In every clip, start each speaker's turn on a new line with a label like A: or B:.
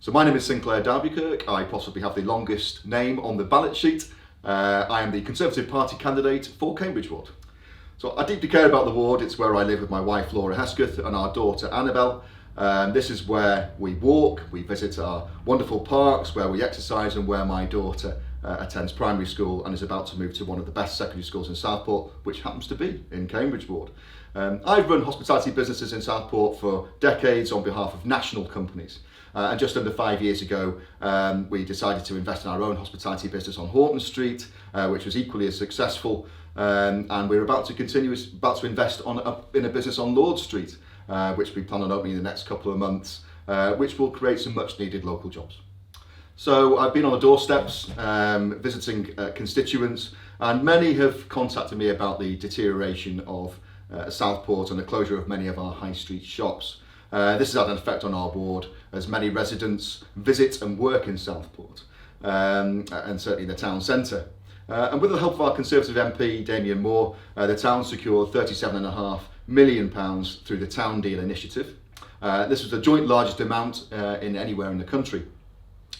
A: So my name is Sinclair D'Albuquerque. I possibly have the longest name on the ballot sheet. I am the Conservative Party candidate for Cambridge Ward. So I deeply care about the ward. It's where I live with my wife Laura Hesketh and our daughter Annabelle. This is where we walk, we visit our wonderful parks, where we exercise, and where my daughter attends primary school and is about to move to one of the best secondary schools in Southport, which happens to be in Cambridge Ward. I've run hospitality businesses in Southport for decades on behalf of national companies. And just under 5 years ago, we decided to invest in our own hospitality business on Horton Street, which was equally as successful. And we're about to invest in a business on Lord Street, which we plan on opening in the next couple of months, which will create some much needed local jobs. So I've been on the doorsteps, visiting constituents, and many have contacted me about the deterioration of Southport and the closure of many of our high street shops. This has had an effect on our ward, as many residents visit and work in Southport, and certainly the town centre. And with the help of our Conservative MP, Damien Moore, the town secured £37.5 million through the Town Deal initiative. This was the joint largest amount in anywhere in the country.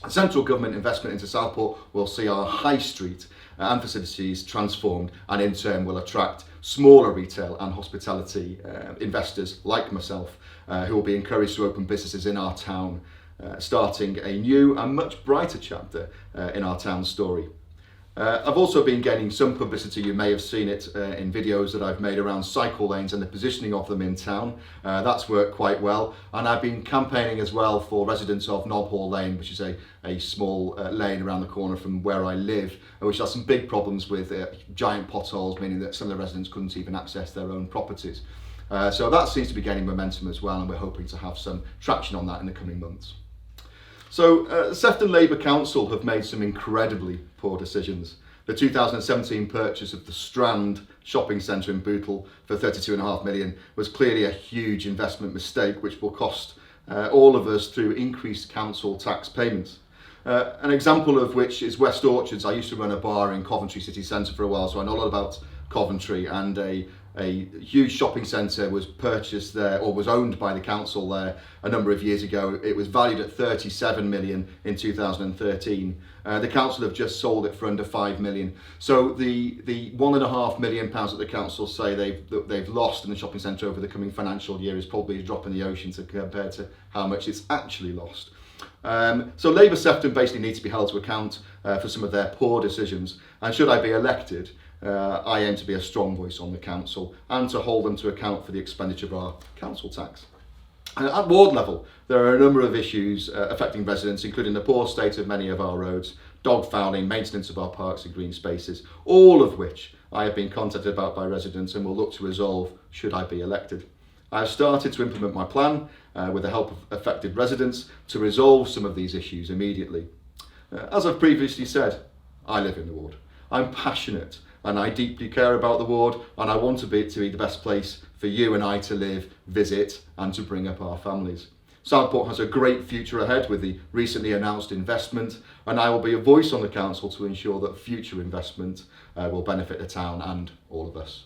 A: Central government investment into Southport will see our high street and facilities transformed, and in turn will attract smaller retail and hospitality investors like myself, who will be encouraged to open businesses in our town, starting a new and much brighter chapter in our town story. I've also been gaining some publicity. You may have seen it in videos that I've made around cycle lanes and the positioning of them in town. That's worked quite well, and I've been campaigning as well for residents of Knob Hall Lane, which is a small lane around the corner from where I live, which has some big problems with giant potholes, meaning that some of the residents couldn't even access their own properties. So that seems to be gaining momentum as well, and we're hoping to have some traction on that in the coming months. So Sefton Labour Council have made some incredibly poor decisions. The 2017 purchase of the Strand shopping centre in Bootle for £32.5 million was clearly a huge investment mistake, which will cost all of us through increased council tax payments. An example of which is West Orchards. I used to run a bar in Coventry city centre for a while, so I know a lot about Coventry, and a huge shopping centre was purchased there, or was owned by the council there a number of years ago. It was valued at 37 million in 2013. The council have just sold it for under 5 million. So the £1.5 million that the council say they've lost in the shopping centre over the coming financial year is probably a drop in the ocean compared to how much it's actually lost. So Labour Sefton basically need to be held to account for some of their poor decisions, and should I be elected, I aim to be a strong voice on the council and to hold them to account for the expenditure of our council tax. At ward level, there are a number of issues affecting residents, including the poor state of many of our roads, dog fouling, maintenance of our parks and green spaces, all of which I have been contacted about by residents and will look to resolve should I be elected. I have started to implement my plan with the help of affected residents to resolve some of these issues immediately. As I've previously said, I live in the ward. I'm passionate and I deeply care about the ward, and I want it to be the best place for you and I to live, visit, and to bring up our families. Southport has a great future ahead with the recently announced investment, and I will be a voice on the council to ensure that future investment will benefit the town and all of us.